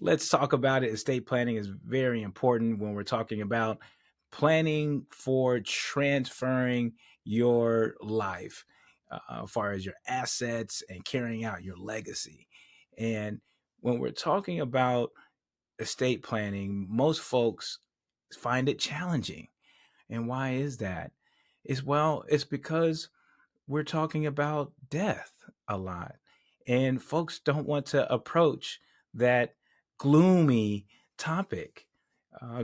let's talk about it. Estate planning is very important when we're talking about planning for transferring your life, as far as your assets and carrying out your legacy. And when we're talking about estate planning, most folks find it challenging. And why is that? It's because we're talking about death a lot. And folks don't want to approach that gloomy topic,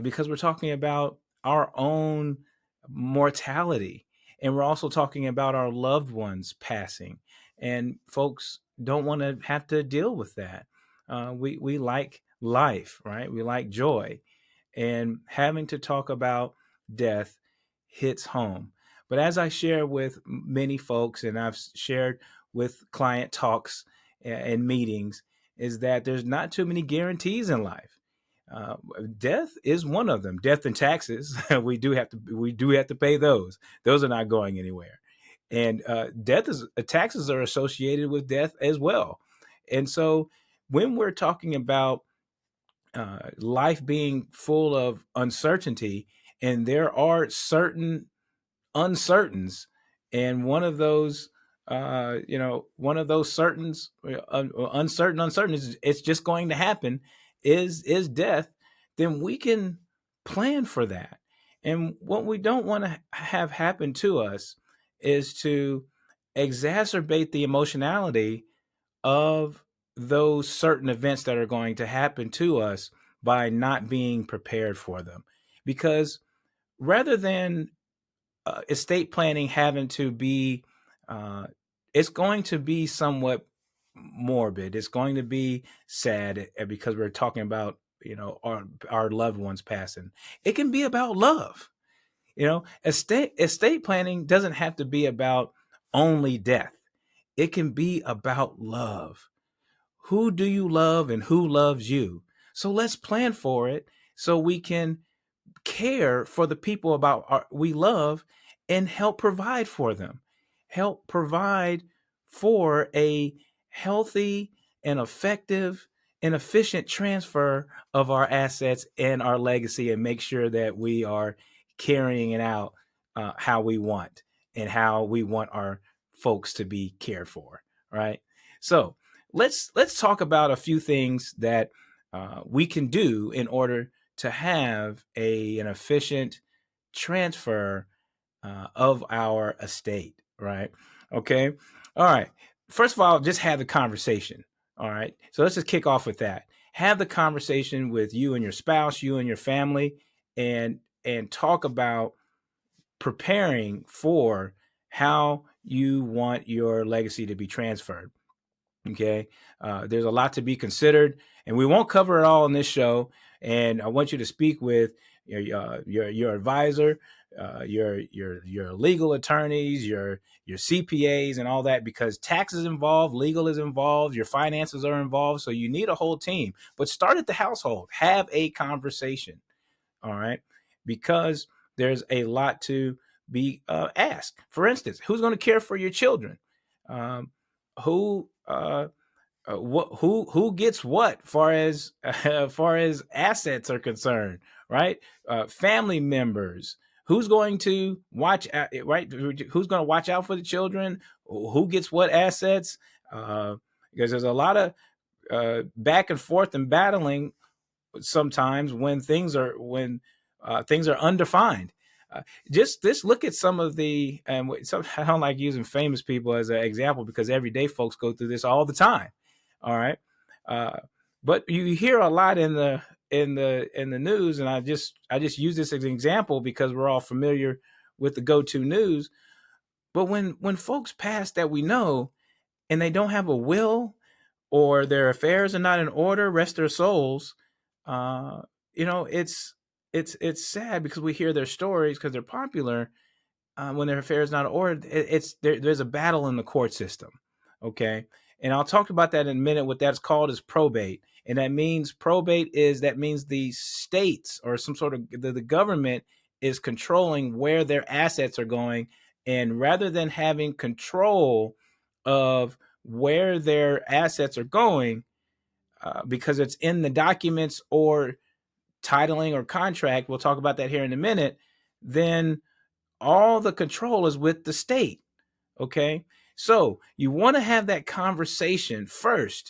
because we're talking about our own mortality. And we're also talking about our loved ones passing. And folks don't want to have to deal with that. We like life, right? We like joy. And having to talk about death hits home. But as I share with many folks, and I've shared with client talks and meetings, is that there's not too many guarantees in life. Uh, Death is one of them. Death and taxes, we do have to pay those. Those are not going anywhere. And taxes are associated with death as well. And so when we're talking about life being full of uncertainty, and there are certain uncertains, and one of those uncertain is it's just going to happen, is death. Then we can plan for that. And what we don't want to have happen to us is to exacerbate the emotionality of those certain events that are going to happen to us by not being prepared for them. Because rather than estate planning having to be, uh, it's going to be somewhat morbid. It's going to be sad, because we're talking about our loved ones passing. It can be about love. Estate planning doesn't have to be about only death. It can be about love. Who do you love and who loves you? So let's plan for it so we can care for the people we love, and help provide for them. Help provide for a healthy and effective and efficient transfer of our assets and our legacy, and make sure that we are carrying it out how we want, and how we want our folks to be cared for. Right. So let's talk about a few things that we can do in order to have an efficient transfer of our estate. Right. Okay. All right. First of all, just have the conversation. All right. So let's just kick off with that. Have the conversation with you and your spouse, you and your family, and talk about preparing for how you want your legacy to be transferred. Okay. There's a lot to be considered, and we won't cover it all in this show. And I want you to speak with your advisor, your legal attorneys, your CPAs, and all that, because taxes involved, legal is involved, your finances are involved. So you need a whole team. But start at the household. Have a conversation. All right, because there's a lot to be asked. For instance, who's going to care for your children? Um, who who gets what far as assets are concerned, right? Family members. Who's going to watch out, right? Who's going to watch out for the children? Who gets what assets? Because there's a lot of back and forth and battling sometimes when things are undefined. Just look at some of the, and I don't like using famous people as an example, because everyday folks go through this all the time. All right, uh, but you hear a lot in the news, and I just use this as an example because we're all familiar with the go-to news. But when folks pass that we know, and they don't have a will, or their affairs are not in order, rest their souls. Uh, it's sad, because we hear their stories because they're popular. When their affairs not in order, there's a battle in the court system. Okay, and I'll talk about that in a minute. What that's called is probate, and that means the states, or some sort of the government, is controlling where their assets are going, and rather than having control of where their assets are going, because it's in the documents or titling or contract, we'll talk about that here in a minute, then all the control is with the state. Okay. So you want to have that conversation first